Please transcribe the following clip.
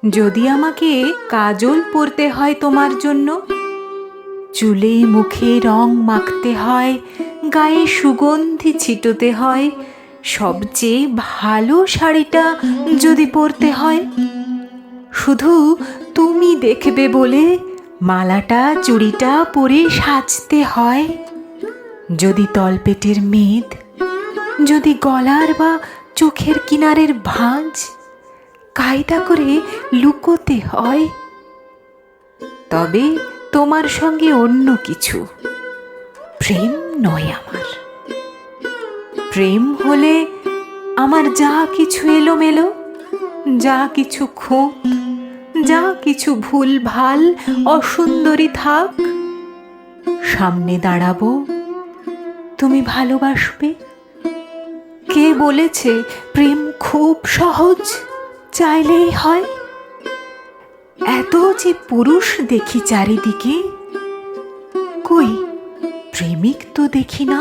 যদি আমাকে কাজল পরতে হয় তোমার জন্য, চুলে মুখে রং মাখতে হয়, গায়ে সুগন্ধি ছিটোতে হয়, সবচেয়ে ভালো শাড়িটা যদি পরতে হয়, শুধু তুমি দেখবে বলে মালাটা চুড়িটা পরে সাজতে হয়, যদি তলপেটের মেদ, যদি গলার বা চোখের কিনারের ভাঁজ কায়দা করে লুকোতে হয়, তবে তোমার সঙ্গে অন্য কিছু, প্রেম নয় আমার। প্রেম হলে আমার যা কিছু এলোমেলো, যা কিছু খুঁত, যা কিছু ভুল ভাল অসুন্দরী থাক, সামনে দাঁড়াবো, তুমি ভালোবাসবে। কে বলেছে প্রেম খুব সহজ, চাইলেই হয়? এত যে পুরুষ দেখি চারিদিকে, কই প্রেমিক তো দেখি না।